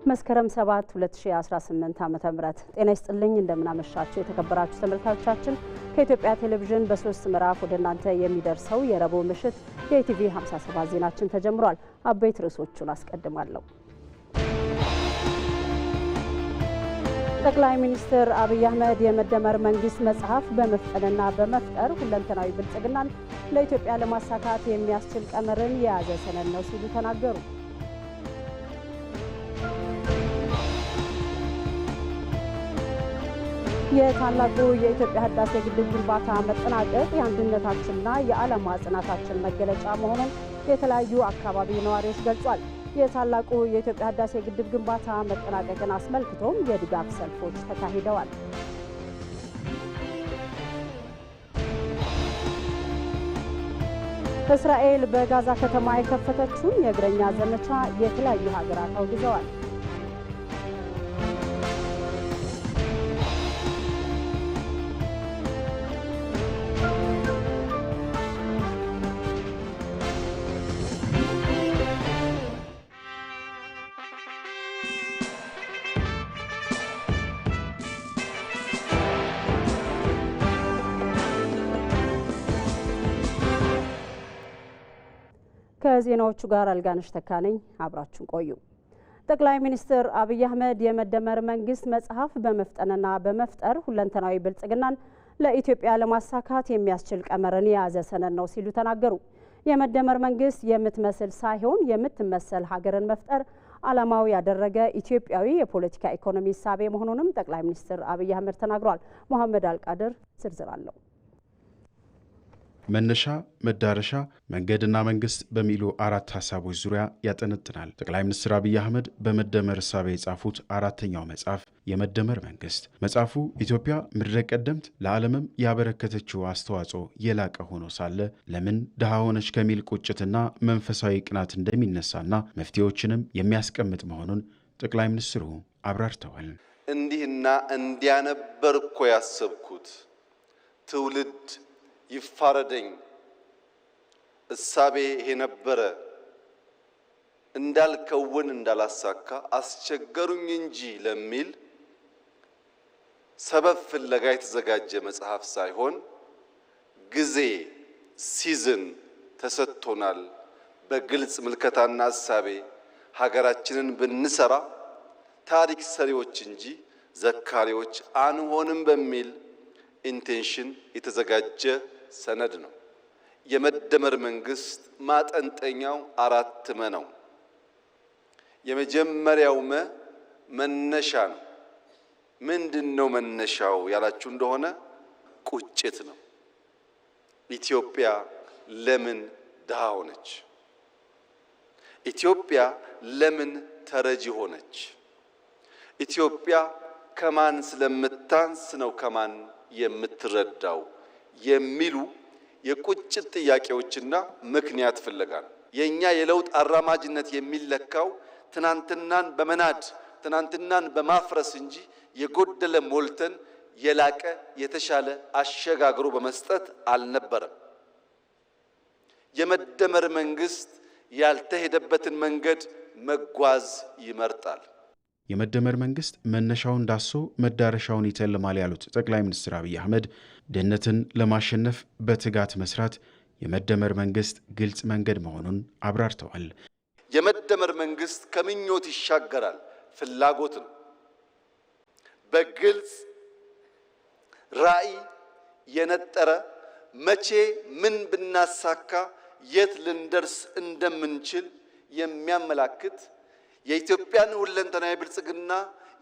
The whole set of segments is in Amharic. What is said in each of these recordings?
መስከረም 7 2018 ዓመተ ምህረት ጤና ይስጥልኝ እንደምናመሻችሁ የተከበራችሁ ተመልካቾቻችን ከኢትዮጵያ ቴሌቪዥን በ3 ምዕራፍ ወደ እናንተ የሚደርሰው የረቡዕ ምሽት የኢቲቪ 57 ዜናችን ተጀምሯል። አበይት ርዕሶቹን አስቀድማለሁ። ጠቅላይ ሚኒስትር አብይ አህመድ የመደመር መንግስት መጽሐፍ በመፍጠንና በመፍጠር ሁለንተናዊ ብልጽግናን ለኢትዮጵያ ለማሳካት የሚያስችል ቀመርን የያዘ ሰነድ ነው ሲሉ ተናገሩ። የታላቁ የኢትዮጵያ ህዳሴ ግድብ ግንባታ መጠናቀቅ የአንድነታችንና የዓላማ ጽናታችን መገለጫ መሆኑን የተለያዩ አካባቢ ነዋሪዎች ገልጿል። የታላቁ የኢትዮጵያ ህዳሴ ግድብ ግንባታ መጠናቀቅን አስመልክቶም የድጋፍ ሰልፎች ተካሂደዋል። እስራኤል በጋዛ ከተማ የከፈተችውን የእግረኛ ዘመቻ የተለያዩ ሀገራት አውግዘዋል። ከዜናዎቹ ጋር አልጋነሽ ተካነኝ አብራችሁን ቆዩ። ጠቅላይ ሚኒስትር አብይ አህመድ የመደመር መንግስት መጽሐፍ በመፍጠንና በመፍጠር ሁለንተናዊ ብልጽግናን ለኢትዮጵያ ለማሳካት የሚያስችል ቀመርን የያዘ ሰነድ ነው ሲሉ ተናገሩ። የመደመር መንግስት የምትመስል ሳይሆን የምትመሰል ሀገርን መፍጠር ዓላማው ያደረገ ኢትዮጵያዊ የፖለቲካ ኢኮኖሚ እሳቤ መሆኑንም ጠቅላይ ሚኒስትር አብይ አህመድ ተናግረዋል። መሐመድ አልቃድር ዝርዝር አለው። መነሻ፣ መዳረሻ፣ መንገድና መንግስት በሚሉ አራት ሀሳቦች ዙሪያ ያጠነጥናል። ጠቅላይ ሚኒስትር አብይ አህመድ በመደመር እሳቤ የጻፉት አራተኛው መጽሐፍ የመደመር መንግስት። መጽሐፉ ኢትዮጵያ ምድረ ቀደምት ለዓለምም ያበረከተችው አስተዋጽኦ የላቀ ሆኖ ሳለ ለምን ድሃ ሆነች ከሚል ቁጭትና መንፈሳዊ ቅናት እንደሚነሳና መፍትሄዎችንም የሚያስቀምጥ መሆኑን ጠቅላይ ሚኒስትሩ አብራርተዋል። እንዲህና እንዲያነበር እኮ ያሰብኩት ትውልድ ይፋረደኝ እሳቤ ይሄ ነበረ፣ እንዳልከውን እንዳላሳካ አስቸገሩኝ እንጂ ለሚል ሰበብ ፍለጋ የተዘጋጀ መጽሐፍ ሳይሆን ጊዜ ሲዝን ተሰጥቶናል። በግልጽ ምልከታና እሳቤ ሀገራችንን ብንሰራ ታሪክ ሰሪዎች እንጂ ዘካሪዎች አንሆንም በሚል ኢንቴንሽን የተዘጋጀ ሰነድ ነው። የመደመር መንግስት ማጠንጠኛው አራት መ ነው። የመጀመሪያው መነሻ ነው። ምንድነው መነሻው ያላችሁ እንደሆነ ቁጭት ነው። ኢትዮጵያ ለምን ድሃ ሆነች? ኢትዮጵያ ለምን ተረጂ ሆነች? ኢትዮጵያ ከማን ስለምታንስ ነው ከማን የምትረዳው የሚሉ የቁጭት ጥያቄዎችና ምክንያት ፍለጋ ነው። የኛ የለውጥ አራማጅነት የሚለካው ትናንትናን በመናድ ትናንትናን በማፍረስ እንጂ የጎደለ ሞልተን የላቀ የተሻለ አሸጋግሮ በመስጠት አልነበረም። የመደመር መንግስት ያልተሄደበትን መንገድ መጓዝ ይመርጣል። የመደመር መንግስት መነሻውን ዳሶ መዳረሻውን ይተልማል ያሉት ጠቅላይ ሚኒስትር አብይ አህመድ ድህነትን ለማሸነፍ በትጋት መስራት የመደመር መንግስት ግልጽ መንገድ መሆኑን አብራርተዋል። የመደመር መንግስት ከምኞት ይሻገራል፣ ፍላጎት ነው። በግልጽ ራዕይ የነጠረ መቼ ምን ብናሳካ የት ልንደርስ እንደምንችል የሚያመላክት የኢትዮጵያን ሁለንተናዊ ብልጽግና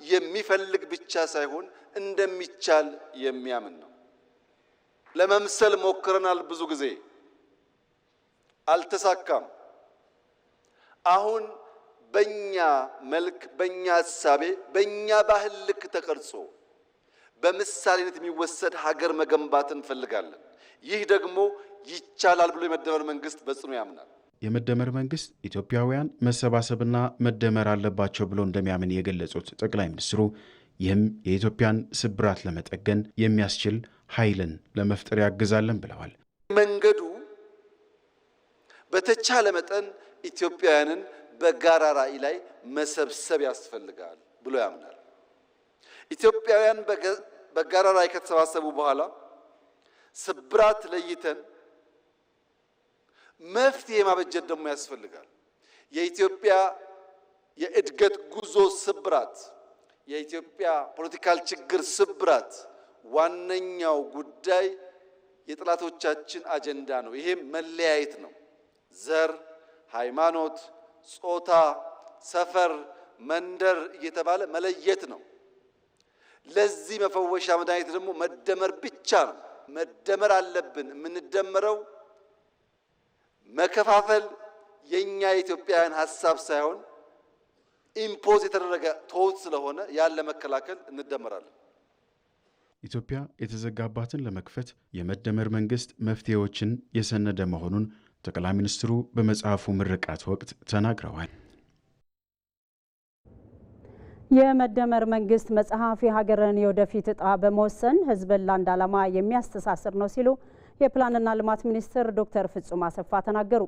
የሚፈልግ ብቻ ሳይሆን እንደሚቻል የሚያምን ነው። ለመምሰል ሞክረናል፣ ብዙ ጊዜ አልተሳካም። አሁን በእኛ መልክ፣ በእኛ ሐሳቤ፣ በእኛ ባህል ልክ ተቀርጾ በምሳሌነት የሚወሰድ ሀገር መገንባት እንፈልጋለን። ይህ ደግሞ ይቻላል ብሎ የመደመር መንግስት በጽኑ ያምናል። የመደመር መንግስት ኢትዮጵያውያን መሰባሰብና መደመር አለባቸው ብሎ እንደሚያምን የገለጹት ጠቅላይ ሚኒስትሩ ይህም የኢትዮጵያን ስብራት ለመጠገን የሚያስችል ኃይልን ለመፍጠር ያግዛለን ብለዋል። መንገዱ በተቻለ መጠን ኢትዮጵያውያንን በጋራ ራዕይ ላይ መሰብሰብ ያስፈልጋል ብሎ ያምናል። ኢትዮጵያውያን በጋራ ራዕይ ከተሰባሰቡ በኋላ ስብራት ለይተን መፍትሄ ማበጀት ደግሞ ያስፈልጋል። የኢትዮጵያ የእድገት ጉዞ ስብራት፣ የኢትዮጵያ ፖለቲካል ችግር ስብራት ዋነኛው ጉዳይ የጥላቶቻችን አጀንዳ ነው። ይሄም መለያየት ነው። ዘር፣ ሃይማኖት፣ ጾታ፣ ሰፈር፣ መንደር እየተባለ መለየት ነው። ለዚህ መፈወሻ መድኃኒት ደግሞ መደመር ብቻ ነው። መደመር አለብን። የምንደመረው መከፋፈል የኛ የኢትዮጵያውያን ሐሳብ ሳይሆን ኢምፖዝ የተደረገ ቶት ስለሆነ ያለ መከላከል እንደመራለን። ኢትዮጵያ የተዘጋባትን ለመክፈት የመደመር መንግስት መፍትሄዎችን የሰነደ መሆኑን ጠቅላይ ሚኒስትሩ በመጽሐፉ ምርቃት ወቅት ተናግረዋል። የመደመር መንግስት መጽሐፍ የሀገርን የወደፊት ዕጣ በመወሰን ህዝብን ለአንድ ዓላማ የሚያስተሳስር ነው ሲሉ የፕላንና ልማት ሚኒስትር ዶክተር ፍጹም አሰፋ ተናገሩ።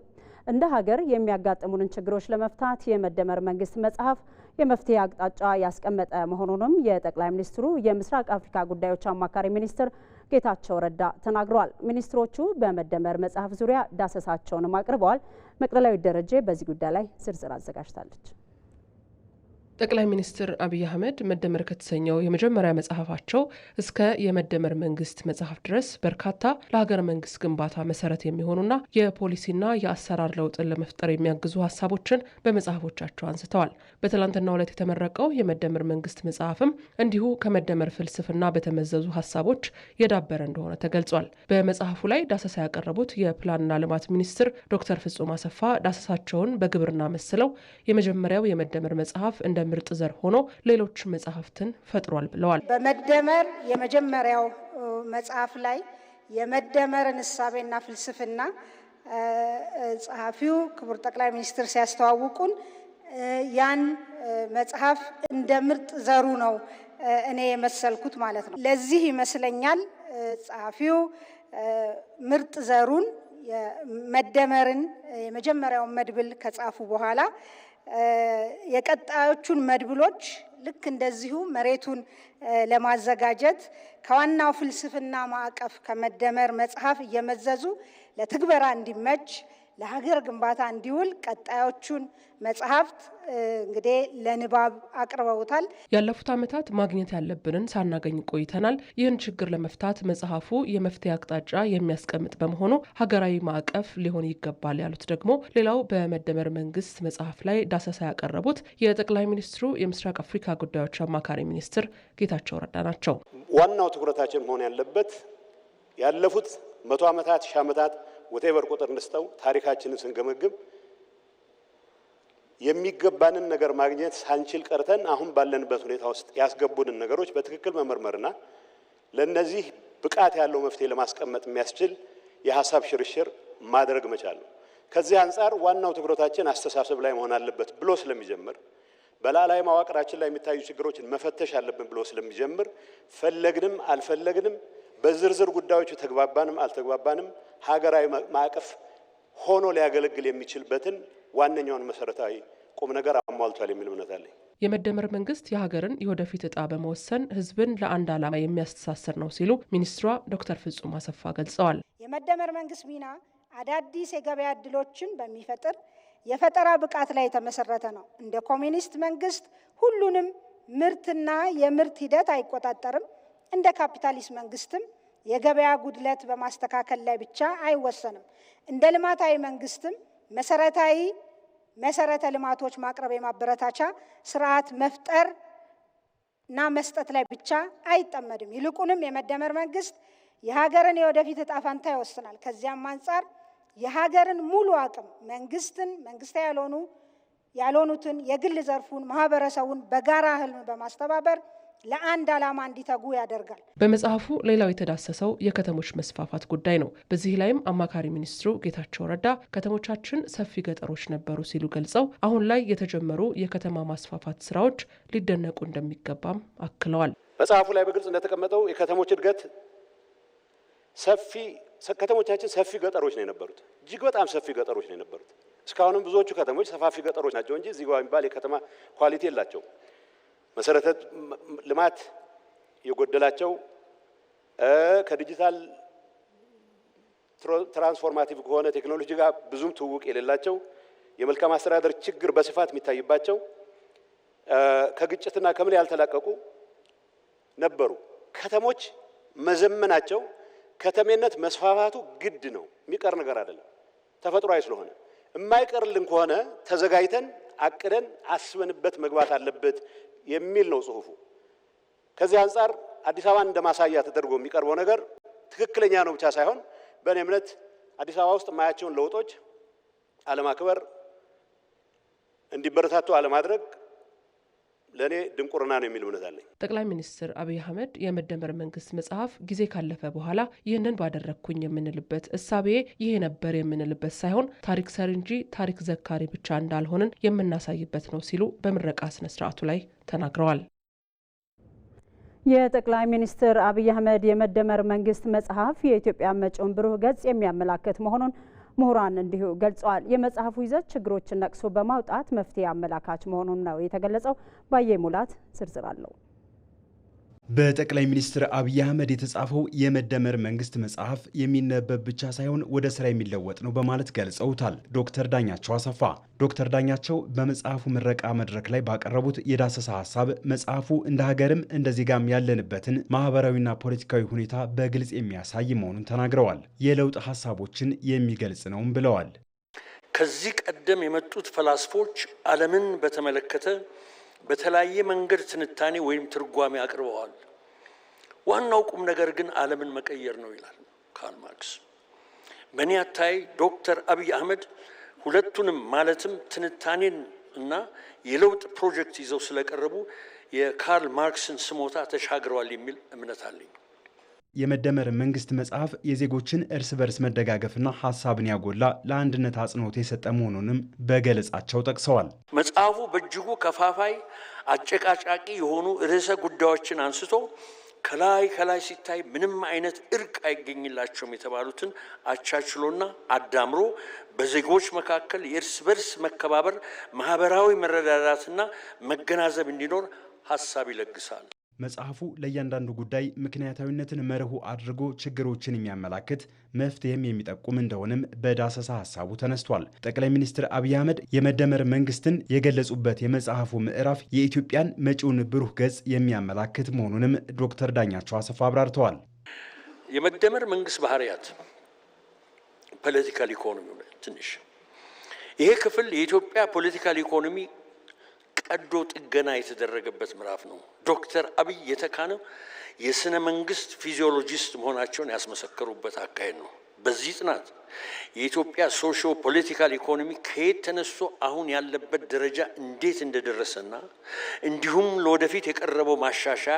እንደ ሀገር የሚያጋጥሙንን ችግሮች ለመፍታት የመደመር መንግስት መጽሐፍ የመፍትሄ አቅጣጫ ያስቀመጠ መሆኑንም የጠቅላይ ሚኒስትሩ የምስራቅ አፍሪካ ጉዳዮች አማካሪ ሚኒስትር ጌታቸው ረዳ ተናግረዋል። ሚኒስትሮቹ በመደመር መጽሐፍ ዙሪያ ዳሰሳቸውንም አቅርበዋል። መቅደላዊ ደረጀ በዚህ ጉዳይ ላይ ዝርዝር አዘጋጅታለች። ጠቅላይ ሚኒስትር አብይ አህመድ መደመር ከተሰኘው የመጀመሪያ መጽሐፋቸው እስከ የመደመር መንግስት መጽሐፍ ድረስ በርካታ ለሀገር መንግስት ግንባታ መሰረት የሚሆኑና የፖሊሲና የአሰራር ለውጥን ለመፍጠር የሚያግዙ ሀሳቦችን በመጽሐፎቻቸው አንስተዋል። በትላንትናው ዕለት የተመረቀው የመደመር መንግስት መጽሐፍም እንዲሁ ከመደመር ፍልስፍና በተመዘዙ ሀሳቦች የዳበረ እንደሆነ ተገልጿል። በመጽሐፉ ላይ ዳሰሳ ያቀረቡት የፕላንና ልማት ሚኒስትር ዶክተር ፍጹም አሰፋ ዳሰሳቸውን በግብርና መስለው የመጀመሪያው የመደመር መጽሐፍ እንደ ምርጥ ዘር ሆኖ ሌሎች መጽሐፍትን ፈጥሯል ብለዋል። በመደመር የመጀመሪያው መጽሐፍ ላይ የመደመርን እሳቤና ፍልስፍና ጸሐፊው ክቡር ጠቅላይ ሚኒስትር ሲያስተዋውቁን ያን መጽሐፍ እንደ ምርጥ ዘሩ ነው እኔ የመሰልኩት ማለት ነው። ለዚህ ይመስለኛል ጸሐፊው ምርጥ ዘሩን መደመርን የመጀመሪያውን መድብል ከጻፉ በኋላ የቀጣዮቹን መድብሎች ልክ እንደዚሁ መሬቱን ለማዘጋጀት ከዋናው ፍልስፍና ማዕቀፍ ከመደመር መጽሐፍ እየመዘዙ ለትግበራ እንዲመች ለሀገር ግንባታ እንዲውል ቀጣዮቹን መጽሐፍት እንግዲህ ለንባብ አቅርበውታል። ያለፉት ዓመታት ማግኘት ያለብንን ሳናገኝ ቆይተናል። ይህን ችግር ለመፍታት መጽሐፉ የመፍትሄ አቅጣጫ የሚያስቀምጥ በመሆኑ ሀገራዊ ማዕቀፍ ሊሆን ይገባል ያሉት ደግሞ ሌላው በመደመር መንግስት መጽሐፍ ላይ ዳሰሳ ያቀረቡት የጠቅላይ ሚኒስትሩ የምስራቅ አፍሪካ ጉዳዮች አማካሪ ሚኒስትር ጌታቸው ረዳ ናቸው። ዋናው ትኩረታችን መሆን ያለበት ያለፉት 100 ዓመታት ሺህ ዓመታት ወቴቨር ቁጥር እንስተው ታሪካችንን ስንገመግም የሚገባንን ነገር ማግኘት ሳንችል ቀርተን አሁን ባለንበት ሁኔታ ውስጥ ያስገቡንን ነገሮች በትክክል መመርመርና ለነዚህ ብቃት ያለው መፍትሄ ለማስቀመጥ የሚያስችል የሐሳብ ሽርሽር ማድረግ መቻል ነው። ከዚህ አንጻር ዋናው ትኩረታችን አስተሳሰብ ላይ መሆን አለበት ብሎ ስለሚጀምር በላላይ መዋቅራችን ላይ የሚታዩ ችግሮችን መፈተሽ አለብን ብሎ ስለሚጀምር ፈለግንም አልፈለግንም በዝርዝር ጉዳዮች ተግባባንም አልተግባባንም ሀገራዊ ማዕቀፍ ሆኖ ሊያገለግል የሚችልበትን ዋነኛውን መሰረታዊ ቁም ነገር አሟልቷል የሚል እምነት አለኝ። የመደመር መንግስት የሀገርን የወደፊት ዕጣ በመወሰን ህዝብን ለአንድ ዓላማ የሚያስተሳስር ነው ሲሉ ሚኒስትሯ ዶክተር ፍጹም አሰፋ ገልጸዋል። የመደመር መንግስት ሚና አዳዲስ የገበያ እድሎችን በሚፈጥር የፈጠራ ብቃት ላይ የተመሰረተ ነው። እንደ ኮሚኒስት መንግስት ሁሉንም ምርትና የምርት ሂደት አይቆጣጠርም። እንደ ካፒታሊስት መንግስትም የገበያ ጉድለት በማስተካከል ላይ ብቻ አይወሰንም። እንደ ልማታዊ መንግስትም መሰረተ ልማቶች ማቅረብ የማበረታቻ ስርዓት መፍጠር እና መስጠት ላይ ብቻ አይጠመድም። ይልቁንም የመደመር መንግስት የሀገርን የወደፊት ዕጣ ፈንታ ይወስናል። ከዚያም አንጻር የሀገርን ሙሉ አቅም መንግስታዊ ያልሆኑትን የግል ዘርፉን ማህበረሰቡን በጋራ ህልም በማስተባበር ለአንድ ዓላማ እንዲተጉ ያደርጋል። በመጽሐፉ ሌላው የተዳሰሰው የከተሞች መስፋፋት ጉዳይ ነው። በዚህ ላይም አማካሪ ሚኒስትሩ ጌታቸው ረዳ ከተሞቻችን ሰፊ ገጠሮች ነበሩ ሲሉ ገልጸው አሁን ላይ የተጀመሩ የከተማ ማስፋፋት ስራዎች ሊደነቁ እንደሚገባም አክለዋል። መጽሐፉ ላይ በግልጽ እንደተቀመጠው የከተሞች እድገት ከተሞቻችን ሰፊ ገጠሮች ነው የነበሩት። እጅግ በጣም ሰፊ ገጠሮች ነው የነበሩት። እስካሁንም ብዙዎቹ ከተሞች ሰፋፊ ገጠሮች ናቸው እንጂ እዚህ ጋር የሚባል የከተማ ኳሊቲ የላቸው። መሰረተ ልማት የጎደላቸው ከዲጂታል ትራንስፎርማቲቭ ከሆነ ቴክኖሎጂ ጋር ብዙም ትውውቅ የሌላቸው የመልካም አስተዳደር ችግር በስፋት የሚታይባቸው ከግጭትና ከምን ያልተላቀቁ ነበሩ። ከተሞች መዘመናቸው ከተሜነት መስፋፋቱ ግድ ነው፣ የሚቀር ነገር አይደለም። ተፈጥሯዊ ስለሆነ የማይቀርልን ከሆነ ተዘጋጅተን አቅደን አስበንበት መግባት አለበት የሚል ነው ጽሁፉ። ከዚህ አንፃር አዲስ አበባን እንደማሳያ ተደርጎ የሚቀርበው ነገር ትክክለኛ ነው ብቻ ሳይሆን በእኔ እምነት አዲስ አበባ ውስጥ የማያቸውን ለውጦች አለማክበር፣ እንዲበረታቱ አለማድረግ ለኔ ድንቁርና ነው የሚል እምነት አለኝ። ጠቅላይ ሚኒስትር አብይ አህመድ የመደመር መንግስት መጽሐፍ ጊዜ ካለፈ በኋላ ይህንን ባደረግኩኝ የምንልበት እሳቤ ይሄ ነበር የምንልበት ሳይሆን ታሪክ ሰሪ እንጂ ታሪክ ዘካሪ ብቻ እንዳልሆንን የምናሳይበት ነው ሲሉ በምረቃ ስነ ስርዓቱ ላይ ተናግረዋል። የጠቅላይ ሚኒስትር አብይ አህመድ የመደመር መንግስት መጽሐፍ የኢትዮጵያ መጪውን ብሩህ ገጽ የሚያመላክት መሆኑን ምሁራን እንዲሁ ገልጸዋል። የመጽሐፉ ይዘት ችግሮችን ነቅሶ በማውጣት መፍትሄ አመላካች መሆኑን ነው የተገለጸው። ባየ ሙላት ዝርዝር አለው። በጠቅላይ ሚኒስትር አብይ አህመድ የተጻፈው የመደመር መንግስት መጽሐፍ የሚነበብ ብቻ ሳይሆን ወደ ስራ የሚለወጥ ነው በማለት ገልጸውታል ዶክተር ዳኛቸው አሰፋ። ዶክተር ዳኛቸው በመጽሐፉ ምረቃ መድረክ ላይ ባቀረቡት የዳሰሳ ሀሳብ መጽሐፉ እንደ ሀገርም እንደ ዜጋም ያለንበትን ማህበራዊና ፖለቲካዊ ሁኔታ በግልጽ የሚያሳይ መሆኑን ተናግረዋል። የለውጥ ሀሳቦችን የሚገልጽ ነውም ብለዋል። ከዚህ ቀደም የመጡት ፈላስፎች ዓለምን በተመለከተ በተለያየ መንገድ ትንታኔ ወይም ትርጓሜ አቅርበዋል። ዋናው ቁም ነገር ግን ዓለምን መቀየር ነው ይላል ካርል ማርክስ። በእኔ አታይ ዶክተር አብይ አህመድ ሁለቱንም ማለትም ትንታኔን እና የለውጥ ፕሮጀክት ይዘው ስለቀረቡ የካርል ማርክስን ስሞታ ተሻግረዋል የሚል እምነት አለኝ። የመደመር መንግስት መጽሐፍ የዜጎችን እርስ በርስ መደጋገፍና ሀሳብን ያጎላ ለአንድነት አጽንኦት የሰጠ መሆኑንም በገለጻቸው ጠቅሰዋል። መጽሐፉ በእጅጉ ከፋፋይ አጨቃጫቂ የሆኑ ርዕሰ ጉዳዮችን አንስቶ ከላይ ሲታይ ምንም አይነት እርቅ አይገኝላቸውም የተባሉትን አቻችሎና አዳምሮ በዜጎች መካከል የእርስ በርስ መከባበር፣ ማህበራዊ መረዳዳትና መገናዘብ እንዲኖር ሀሳብ ይለግሳል። መጽሐፉ ለእያንዳንዱ ጉዳይ ምክንያታዊነትን መርሁ አድርጎ ችግሮችን የሚያመላክት መፍትሄም የሚጠቁም እንደሆነም በዳሰሳ ሀሳቡ ተነስቷል። ጠቅላይ ሚኒስትር አብይ አህመድ የመደመር መንግስትን የገለጹበት የመጽሐፉ ምዕራፍ የኢትዮጵያን መጪውን ብሩህ ገጽ የሚያመላክት መሆኑንም ዶክተር ዳኛቸው አሰፋ አብራርተዋል። የመደመር መንግስት ባህሪያት ፖለቲካል ኢኮኖሚ ትንሽ ይሄ ክፍል የኢትዮጵያ ፖለቲካል ኢኮኖሚ ቀዶ ጥገና የተደረገበት ምዕራፍ ነው። ዶክተር አብይ የተካነው የስነ መንግስት ፊዚዮሎጂስት መሆናቸውን ያስመሰከሩበት አካሄድ ነው። በዚህ ጥናት የኢትዮጵያ ሶሺዮ ፖለቲካል ኢኮኖሚ ከየት ተነስቶ አሁን ያለበት ደረጃ እንዴት እንደደረሰና እንዲሁም ለወደፊት የቀረበው ማሻሻያ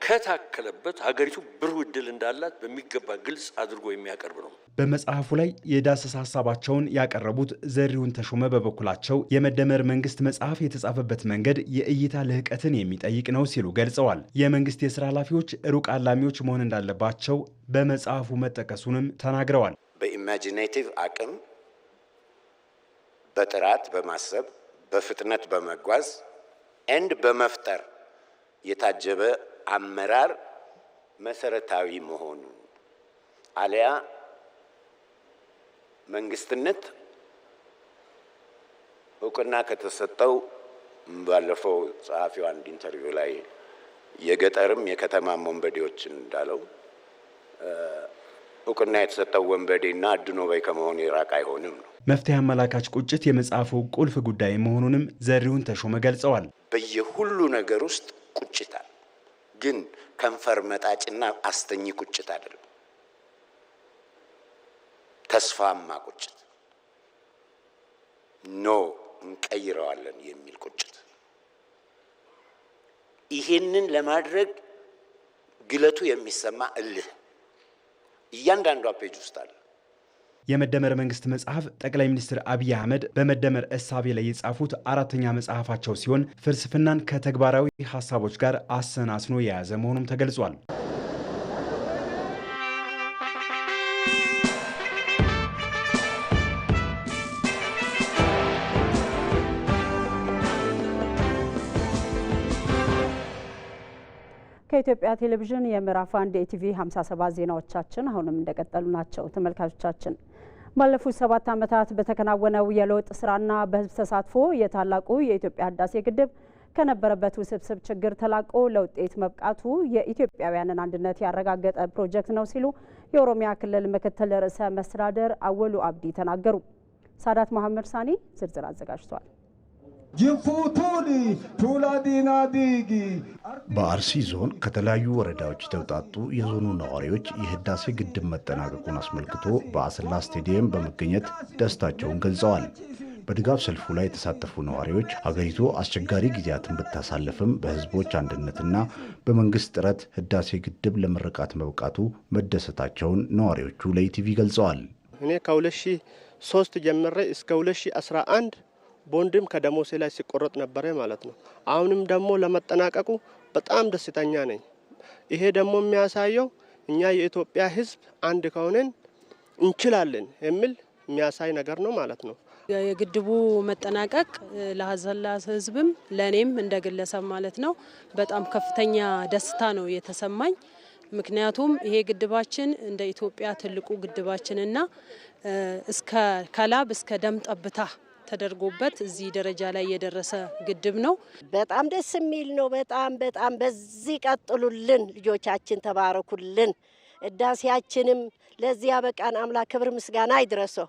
ከታከለበት ሀገሪቱ ብሩህ ዕድል እንዳላት በሚገባ ግልጽ አድርጎ የሚያቀርብ ነው። በመጽሐፉ ላይ የዳሰሳ ሀሳባቸውን ያቀረቡት ዘሪሁን ተሾመ በበኩላቸው የመደመር መንግስት መጽሐፍ የተጻፈበት መንገድ የእይታ ልህቀትን የሚጠይቅ ነው ሲሉ ገልጸዋል። የመንግስት የስራ ኃላፊዎች ሩቅ አላሚዎች መሆን እንዳለባቸው በመጽሐፉ መጠቀሱንም ተናግረዋል። በኢማጂኔቲቭ አቅም፣ በጥራት በማሰብ በፍጥነት በመጓዝ ኤንድ በመፍጠር የታጀበ አመራር መሰረታዊ መሆኑ አለያ መንግስትነት እውቅና ከተሰጠው ባለፈው ጸሐፊው አንድ ኢንተርቪው ላይ የገጠርም የከተማም ወንበዴዎች እንዳለው እውቅና የተሰጠው ወንበዴና አድኖ በይ ከመሆኑ የራቅ አይሆንም ነው። መፍትሄ አመላካች ቁጭት የመጽሐፉ ቁልፍ ጉዳይ መሆኑንም ዘሪሁን ተሾመ ገልጸዋል። በየሁሉ ነገር ውስጥ ቁጭት አለ፣ ግን ከንፈር መጣጭና አስተኝ ቁጭት አይደለም። ተስፋማ ቁጭት፣ ኖ እንቀይረዋለን የሚል ቁጭት። ይሄንን ለማድረግ ግለቱ የሚሰማ እልህ እያንዳንዷ ፔጅ ውስጥ አለ። የመደመር መንግስት መጽሐፍ ጠቅላይ ሚኒስትር አብይ አህመድ በመደመር እሳቤ ላይ የጻፉት አራተኛ መጽሐፋቸው ሲሆን ፍልስፍናን ከተግባራዊ ሀሳቦች ጋር አሰናስኖ የያዘ መሆኑም ተገልጿል። ከኢትዮጵያ ቴሌቪዥን የምዕራፍ 1 የኢቲቪ 57 ዜናዎቻችን አሁንም እንደቀጠሉ ናቸው። ተመልካቾቻችን ባለፉት 7 ዓመታት በተከናወነው የለውጥ ስራና በህዝብ ተሳትፎ የታላቁ የኢትዮጵያ ህዳሴ ግድብ ከነበረበት ውስብስብ ችግር ተላቆ ለውጤት መብቃቱ የኢትዮጵያውያንን አንድነት ያረጋገጠ ፕሮጀክት ነው ሲሉ የኦሮሚያ ክልል ምክትል ርዕሰ መስተዳድር አወሉ አብዲ ተናገሩ። ሳዳት መሐመድ ሳኒ ዝርዝር አዘጋጅቷል። በአርሲ ዞን ከተለያዩ ወረዳዎች የተውጣጡ የዞኑ ነዋሪዎች የህዳሴ ግድብ መጠናቀቁን አስመልክቶ በአሰላ ስቴዲየም በመገኘት ደስታቸውን ገልጸዋል። በድጋፍ ሰልፉ ላይ የተሳተፉ ነዋሪዎች ሀገሪቱ አስቸጋሪ ጊዜያትን ብታሳልፍም በህዝቦች አንድነትና በመንግስት ጥረት ህዳሴ ግድብ ለምርቃት መብቃቱ መደሰታቸውን ነዋሪዎቹ ለኢቲቪ ገልጸዋል። እኔ ከ2003 ጀምሬ እስከ 2011 ቦንድም ከደሞሴ ላይ ሲቆረጥ ነበረ ማለት ነው። አሁንም ደግሞ ለመጠናቀቁ በጣም ደስተኛ ነኝ። ይሄ ደግሞ የሚያሳየው እኛ የኢትዮጵያ ህዝብ አንድ ከሆነን እንችላለን የሚል የሚያሳይ ነገር ነው ማለት ነው። የግድቡ መጠናቀቅ ለአሰላ ህዝብም ለኔም እንደ ግለሰብ ማለት ነው በጣም ከፍተኛ ደስታ ነው የተሰማኝ። ምክንያቱም ይሄ ግድባችን እንደ ኢትዮጵያ ትልቁ ግድባችንና እስከ ከላብ እስከ ደም ጠብታ ተደርጎበት እዚህ ደረጃ ላይ የደረሰ ግድብ ነው። በጣም ደስ የሚል ነው። በጣም በዚህ ቀጥሉልን፣ ልጆቻችን ተባረኩልን። ህዳሴያችንም ለዚህ ያበቃን አምላክ ክብር ምስጋና ይድረሰው።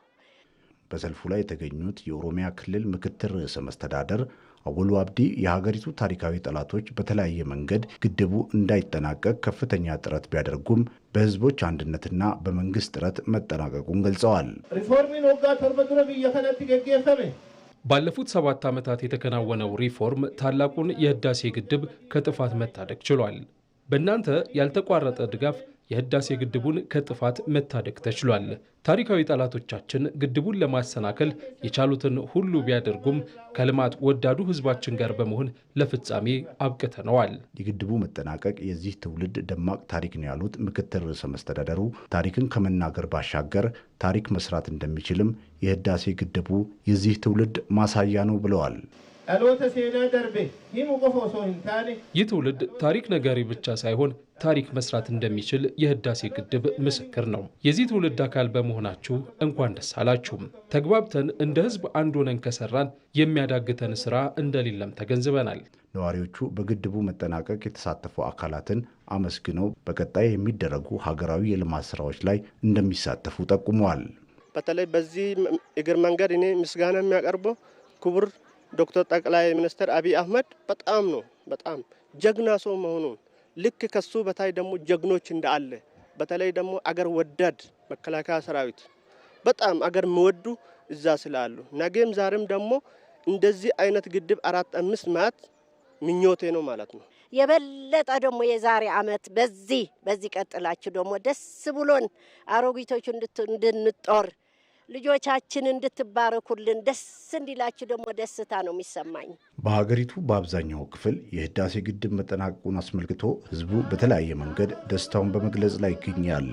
በሰልፉ ላይ የተገኙት የኦሮሚያ ክልል ምክትል ርዕሰ መስተዳድር አወሉ አብዲ የሀገሪቱ ታሪካዊ ጠላቶች በተለያየ መንገድ ግድቡ እንዳይጠናቀቅ ከፍተኛ ጥረት ቢያደርጉም በህዝቦች አንድነትና በመንግስት ጥረት መጠናቀቁን ገልጸዋል። ባለፉት 7 ዓመታት የተከናወነው ሪፎርም ታላቁን የህዳሴ ግድብ ከጥፋት መታደግ ችሏል። በእናንተ ያልተቋረጠ ድጋፍ የህዳሴ ግድቡን ከጥፋት መታደግ ተችሏል። ታሪካዊ ጠላቶቻችን ግድቡን ለማሰናከል የቻሉትን ሁሉ ቢያደርጉም ከልማት ወዳዱ ህዝባችን ጋር በመሆን ለፍጻሜ አብቅተነዋል። የግድቡ መጠናቀቅ የዚህ ትውልድ ደማቅ ታሪክ ነው ያሉት ምክትል ርዕሰ መስተዳደሩ ታሪክን ከመናገር ባሻገር ታሪክ መስራት እንደሚችልም የህዳሴ ግድቡ የዚህ ትውልድ ማሳያ ነው ብለዋል። ይህ ትውልድ ታሪክ ነጋሪ ብቻ ሳይሆን ታሪክ መስራት እንደሚችል የህዳሴ ግድብ ምስክር ነው። የዚህ ትውልድ አካል በመሆናችሁ እንኳን ደስ አላችሁ። ተግባብተን እንደ ህዝብ አንድ ሆነን ከሰራን የሚያዳግተን ስራ እንደሌለም ተገንዝበናል። ነዋሪዎቹ በግድቡ መጠናቀቅ የተሳተፉ አካላትን አመስግነው በቀጣይ የሚደረጉ ሀገራዊ የልማት ስራዎች ላይ እንደሚሳተፉ ጠቁመዋል። በተለይ በዚህ እግር መንገድ እኔ ምስጋና የሚያቀርበው ክቡር ዶክተር ጠቅላይ ሚኒስትር አብይ አህመድ በጣም ጀግና ሰው መሆኑን ልክ ከሱ በታይ ደግሞ ጀግኖች እንዳለ በተለይ ደግሞ አገር ወዳድ መከላከያ ሰራዊት በጣም አገር የሚወዱ እዛ ስላሉ ነገም ዛሬም ደግሞ እንደዚህ አይነት ግድብ 4-5 ማት ምኞቴ ነው ማለት ነው። የበለጠ ደግሞ የዛሬ አመት በዚህ ቀጥላችሁ ደግሞ ደስ ብሎን አሮጊቶቹ እንድንጦር ልጆቻችን እንድትባረኩልን ደስ እንዲላችሁ ደግሞ ደስታ ነው የሚሰማኝ። በሀገሪቱ በአብዛኛው ክፍል የህዳሴ ግድብ መጠናቀቁን አስመልክቶ ህዝቡ በተለያየ መንገድ ደስታውን በመግለጽ ላይ ይገኛል።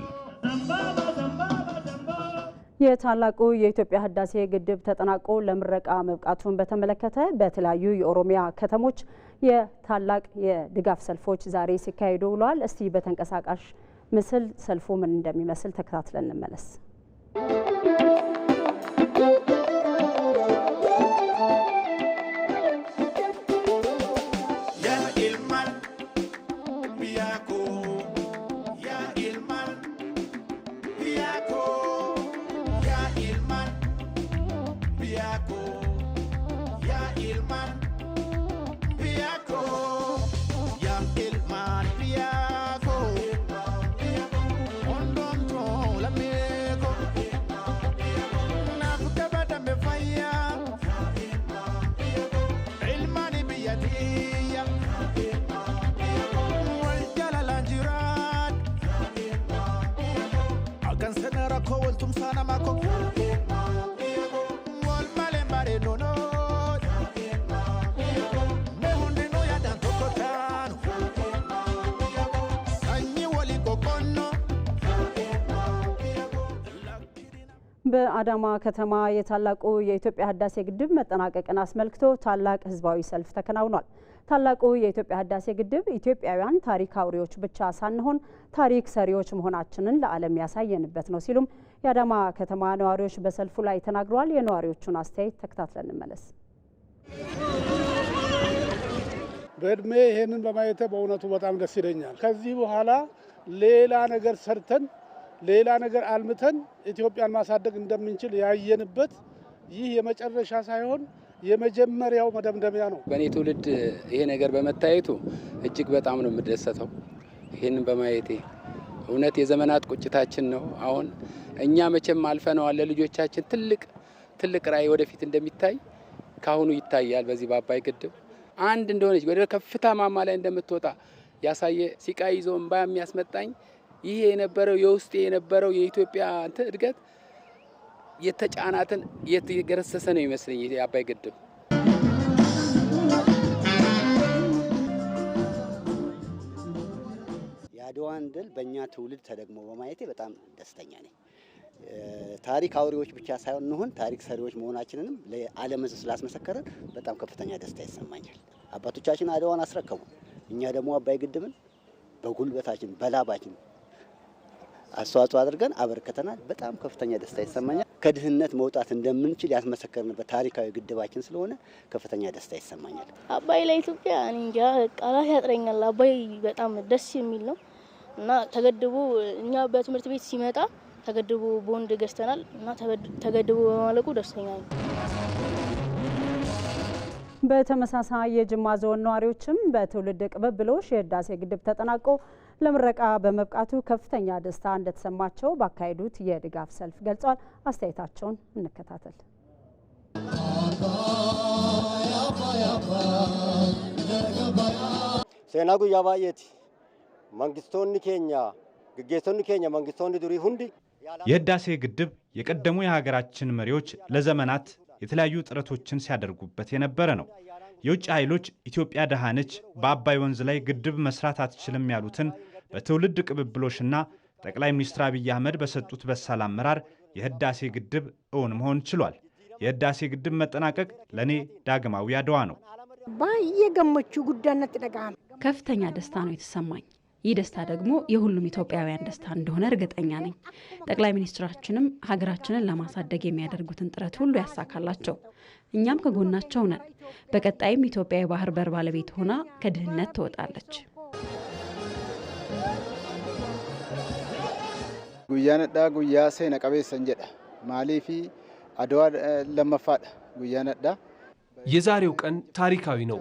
የታላቁ የኢትዮጵያ ህዳሴ ግድብ ተጠናቆ ለምረቃ መብቃቱን በተመለከተ በተለያዩ የኦሮሚያ ከተሞች የታላቅ የድጋፍ ሰልፎች ዛሬ ሲካሄዱ ውለዋል። እስቲ በተንቀሳቃሽ ምስል ሰልፉ ምን እንደሚመስል ተከታትለን እንመለስ። በአዳማ ከተማ የታላቁ የኢትዮጵያ ህዳሴ ግድብ መጠናቀቅን አስመልክቶ ታላቅ ህዝባዊ ሰልፍ ተከናውኗል። ታላቁ የኢትዮጵያ ህዳሴ ግድብ ኢትዮጵያውያን ታሪክ አውሪዎች ብቻ ሳንሆን ታሪክ ሰሪዎች መሆናችንን ለዓለም ያሳየንበት ነው ሲሉም የአዳማ ከተማ ነዋሪዎች በሰልፉ ላይ ተናግረዋል። የነዋሪዎቹን አስተያየት ተከታትለን እንመለስ። በእድሜ ይሄንን በማየት በእውነቱ በጣም ደስ ይለኛል። ከዚህ በኋላ ሌላ ነገር ሰርተን ሌላ ነገር አልምተን ኢትዮጵያን ማሳደግ እንደምንችል ያየንበት ይህ የመጨረሻ ሳይሆን የመጀመሪያው መደምደሚያ ነው። በእኔ ትውልድ ይሄ ነገር በመታየቱ እጅግ በጣም ነው የምደሰተው። ይሄንን በማየቴ እውነት የዘመናት ቁጭታችን ነው። አሁን እኛ መቼም አልፈነዋል። ለልጆቻችን ትልቅ ራዕይ ወደፊት እንደሚታይ ካሁኑ ይታያል። በዚህ በአባይ ግድብ አንድ እንደሆነች ወደ ከፍታ ማማ ላይ እንደምትወጣ ያሳየ ሲቃይ ይዞ እንባ የሚያስመጣኝ ይሄ የነበረው የውስጤ የነበረው የኢትዮጵያ እድገት የተጫናትን የተገረሰሰ ነው ይመስለኝ የአባይ ግድብ። የአድዋን ድል በእኛ ትውልድ ተደግሞ በማየቴ በጣም ደስተኛ ነኝ። ታሪክ አውሪዎች ብቻ ሳይሆን እንሆን ታሪክ ሰሪዎች መሆናችንንም ለዓለም ሕዝብ ስላስመሰከረን በጣም ከፍተኛ ደስታ ይሰማኛል። አባቶቻችን አድዋን አስረከቡ፣ እኛ ደግሞ አባይ ግድብን በጉልበታችን በላባችን አስተዋጽኦ አድርገን አበርከተናል። በጣም ከፍተኛ ደስታ ይሰማኛል። ከድህነት መውጣት እንደምንችል ያስመሰከርንበት ታሪካዊ ግድባችን ስለሆነ ከፍተኛ ደስታ ይሰማኛል። አባይ ለኢትዮጵያ እንጃ ቃላት ያጥረኛል። አባይ በጣም ደስ የሚል ነው እና ተገድቦ እኛ በትምህርት ቤት ሲመጣ ተገድቦ ቦንድ ገዝተናል እና ተገድቦ በማለቁ ደስተኛ ነኝ። በተመሳሳይ የጅማ ዞን ነዋሪዎችም በትውልድ ቅብብሎሽ የህዳሴ ግድብ ተጠናቆ ለምረቃ በመብቃቱ ከፍተኛ ደስታ እንደተሰማቸው ባካሄዱት የድጋፍ ሰልፍ ገልጸዋል። አስተያየታቸውን እንከታተል። ሴና ጉያ ባየት መንግስቶኒ ኬኛ ግጌቶኒ ኬኛ መንግስቶኒ ዱሪ ሁንዲ የህዳሴ ግድብ የቀደሙ የሀገራችን መሪዎች ለዘመናት የተለያዩ ጥረቶችን ሲያደርጉበት የነበረ ነው። የውጭ ኃይሎች ኢትዮጵያ ደሃ ነች፣ በአባይ ወንዝ ላይ ግድብ መስራት አትችልም ያሉትን በትውልድ ቅብብሎሽና ጠቅላይ ሚኒስትር አብይ አህመድ በሰጡት በሳል አመራር የህዳሴ ግድብ እውን መሆን ችሏል። የህዳሴ ግድብ መጠናቀቅ ለኔ ዳግማዊ አድዋ ነው። ባየገመቹ ጉዳነት ደጋም ከፍተኛ ደስታ ነው የተሰማኝ። ይህ ደስታ ደግሞ የሁሉም ኢትዮጵያውያን ደስታ እንደሆነ እርግጠኛ ነኝ። ጠቅላይ ሚኒስትራችንም ሀገራችንን ለማሳደግ የሚያደርጉትን ጥረት ሁሉ ያሳካላቸው። እኛም ከጎናቸው ነን። በቀጣይም ኢትዮጵያ የባህር በር ባለቤት ሆና ከድህነት ትወጣለች። ጉያነዳ ጉያ ሴነ ቀቤሰን ጀዳ ማሊፊ አድዋ ለመፋዳ ጉያነዳ የዛሬው ቀን ታሪካዊ ነው።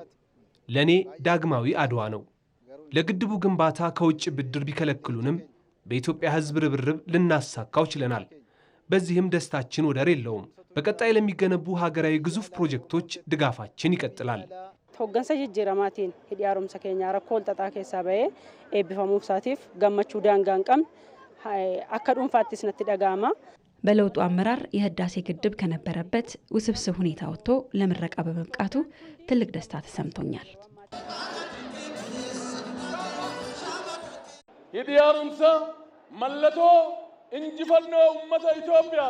ለኔ ዳግማዊ አድዋ ነው። ለግድቡ ግንባታ ከውጭ ብድር ቢከለክሉንም በኢትዮጵያ ሕዝብ ርብርብ ልናሳካው ችለናል። በዚህም ደስታችን ወደር የለውም። በቀጣይ ለሚገነቡ ሀገራዊ ግዙፍ ፕሮጀክቶች ድጋፋችን ይቀጥላል። ሆገንሰ ጅጅራማቲን ሂዲያሩም ሰከኛ ረኮል ተጣ ከሳ በየ ኤቢፋሙፍ ሳቲፍ ገመቹ ዳንጋን ቀም አከዱን ፋቲስ ነት ደጋማ በለውጡ አመራር የህዳሴ ግድብ ከነበረበት ውስብስብ ሁኔታ ወጥቶ ለምረቃ በመብቃቱ ትልቅ ደስታ ተሰምቶኛል። ሂዲያሩምሳ መለቶ እንጅፈልኖ ኡመተ ኢትዮጵያ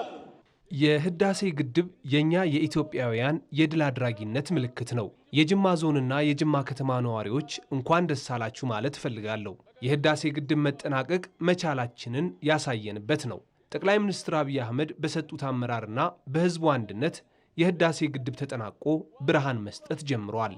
የህዳሴ ግድብ የኛ የኢትዮጵያውያን የድል አድራጊነት ምልክት ነው። የጅማ ዞንና የጅማ ከተማ ነዋሪዎች እንኳን ደስ አላችሁ ማለት እፈልጋለሁ። የህዳሴ ግድብ መጠናቀቅ መቻላችንን ያሳየንበት ነው። ጠቅላይ ሚኒስትር አብይ አህመድ በሰጡት አመራርና በህዝቡ አንድነት የህዳሴ ግድብ ተጠናቆ ብርሃን መስጠት ጀምሯል።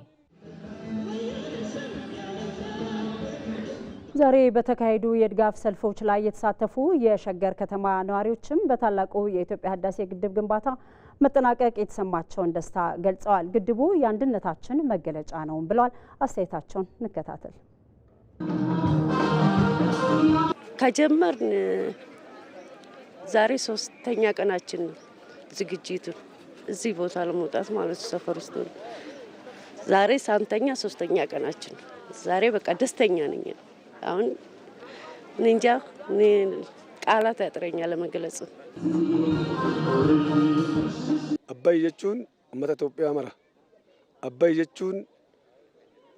ዛሬ በተካሄዱ የድጋፍ ሰልፎች ላይ የተሳተፉ የሸገር ከተማ ነዋሪዎችም በታላቁ የኢትዮጵያ ህዳሴ ግድብ ግንባታ መጠናቀቅ የተሰማቸውን ደስታ ገልጸዋል። ግድቡ የአንድነታችን መገለጫ ነው ብለዋል። አስተያየታቸውን እንከታተል። ከጀመርን ዛሬ 3ኛ ቀናችን ነው። ዝግጅቱ እዚህ ቦታ ለመውጣት ማለት ሰፈር ውስጥ ነው። ዛሬ ሳንተኛ 3ኛ ቀናችን ነው። ዛሬ በቃ ደስተኛ ነኝ። አሁን እንጃ ቃላት ያጥረኛል ለመግለጽ። አባይ ጀቹን ኡመተ ኢትዮጵያ መራ አባይ ጀቹን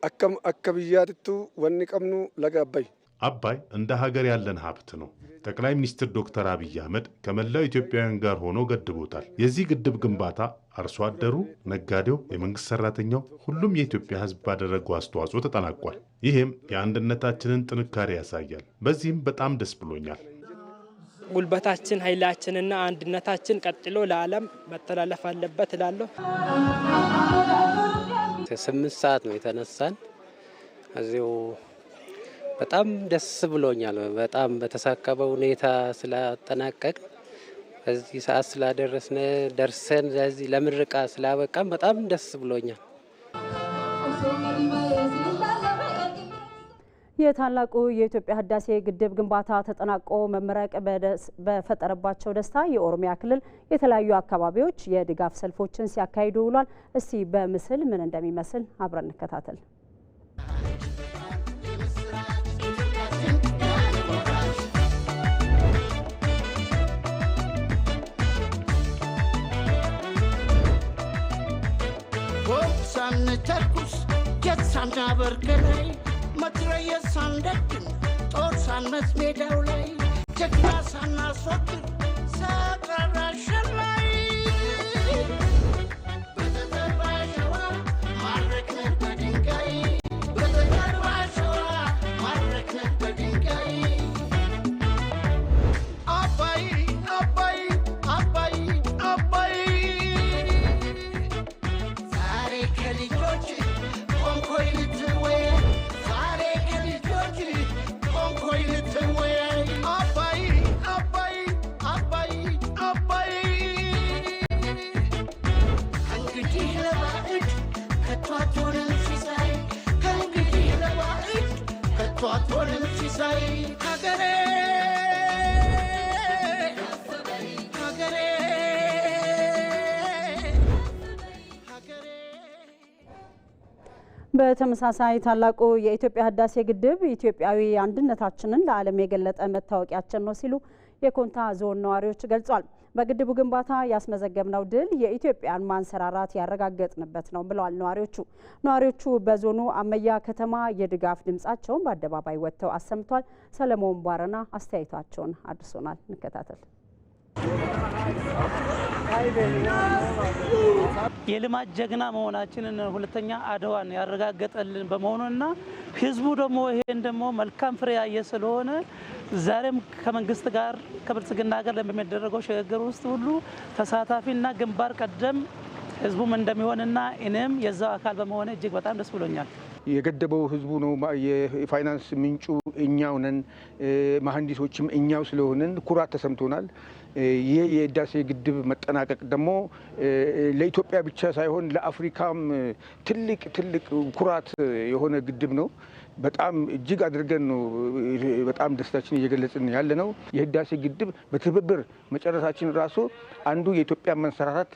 አከም አከብያትቱ ወኒ ቀምኑ ለጋ አባይ አባይ እንደ ሀገር ያለን ሀብት ነው። ጠቅላይ ሚኒስትር ዶክተር አብይ አህመድ ከመላው ኢትዮጵያውያን ጋር ሆኖ ገድቦታል። የዚህ ግድብ ግንባታ አርሶ አደሩ፣ ነጋዴው፣ የመንግስት ሰራተኛው፣ ሁሉም የኢትዮጵያ ሕዝብ ባደረገው አስተዋጽኦ ተጠናቋል። ይህም የአንድነታችንን ጥንካሬ ያሳያል። በዚህም በጣም ደስ ብሎኛል። ጉልበታችን፣ ኃይላችንና አንድነታችን ቀጥሎ ለዓለም መተላለፍ አለበት እላለሁ። 8 ሰዓት ነው የተነሳን። እዚሁ በጣም ደስ ብሎኛል። በጣም በተሳካበ ሁኔታ ስላጠናቀቅ በዚህ ሰዓት ስላደረስን ደርሰን ለዚህ ለምርቃ ስላበቃም በጣም ደስ ብሎኛል። የታላቁ የኢትዮጵያ ህዳሴ ግድብ ግንባታ ተጠናቆ መመረቅ በፈጠረባቸው ደስታ የኦሮሚያ ክልል የተለያዩ አካባቢዎች የድጋፍ ሰልፎችን ሲያካሂዱ ውሏል። እስቲ በምስል ምን እንደሚመስል አብረን እንከታተል። ተርኩስ ጀትሳና በርገላይ መትረየስ ሳንደግን ጦር ሳንመት ሜዳው ላይ ጀግና ሳናስወግድ ሰቀራሸን ላይ በተተባ ሸዋ ማረክነት በድንጋይ በተተባ ሸዋ ማረክነት በድንጋይ አባይ አባይ አባይ አባይ ዛሬ ከልጆች ቆንኮይ ልትወይ ዛሬ ከልጆች ቆንኮይ ልትወይ አባይ አባይ አባይ አባይ ከእንግዲህ ለባዕድ ከቶ አትሆንም ሲሳይ ከእንግዲህ ለባዕድ ከቶ አትሆንም ሲሳይ ሀገሬ ሀገሬ በተመሳሳይ ታላቁ የኢትዮጵያ ህዳሴ ግድብ ኢትዮጵያዊ አንድነታችንን ለዓለም የገለጠ መታወቂያችን ነው ሲሉ የኮንታ ዞን ነዋሪዎች ገልጿል። በግድቡ ግንባታ ያስመዘገብነው ድል የኢትዮጵያን ማንሰራራት ያረጋገጥንበት ነው ብለዋል ነዋሪዎቹ በዞኑ አመያ ከተማ የድጋፍ ድምጻቸውን በአደባባይ ወጥተው አሰምቷል። ሰለሞን ባረና አስተያየታቸውን አድርሶናል። እንከታተል። የልማት ጀግና መሆናችንን ሁለተኛ አድዋን ያረጋገጠልን በመሆኑና ህዝቡ ደግሞ ይሄን ደግሞ መልካም ፍሬ ያየ ስለሆነ ዛሬም ከመንግስት ጋር ከብልጽግና ጋር በሚደረገው ሽግግር ውስጥ ሁሉ ተሳታፊና ግንባር ቀደም ህዝቡም እንደሚሆንና እኔም የዛው አካል በመሆነ እጅግ በጣም ደስ ብሎኛል። የገደበው ህዝቡ ነው። የፋይናንስ ምንጩ እኛው ነን። መሐንዲሶችም እኛው ስለሆንን ኩራት ተሰምቶናል። ይህ የህዳሴ ግድብ መጠናቀቅ ደግሞ ለኢትዮጵያ ብቻ ሳይሆን ለአፍሪካም ትልቅ ኩራት የሆነ ግድብ ነው። በጣም እጅግ አድርገን ነው በጣም ደስታችን እየገለጽን ያለ ነው። የህዳሴ ግድብ በትብብር መጨረሳችን ራሱ አንዱ የኢትዮጵያ መንሰራራት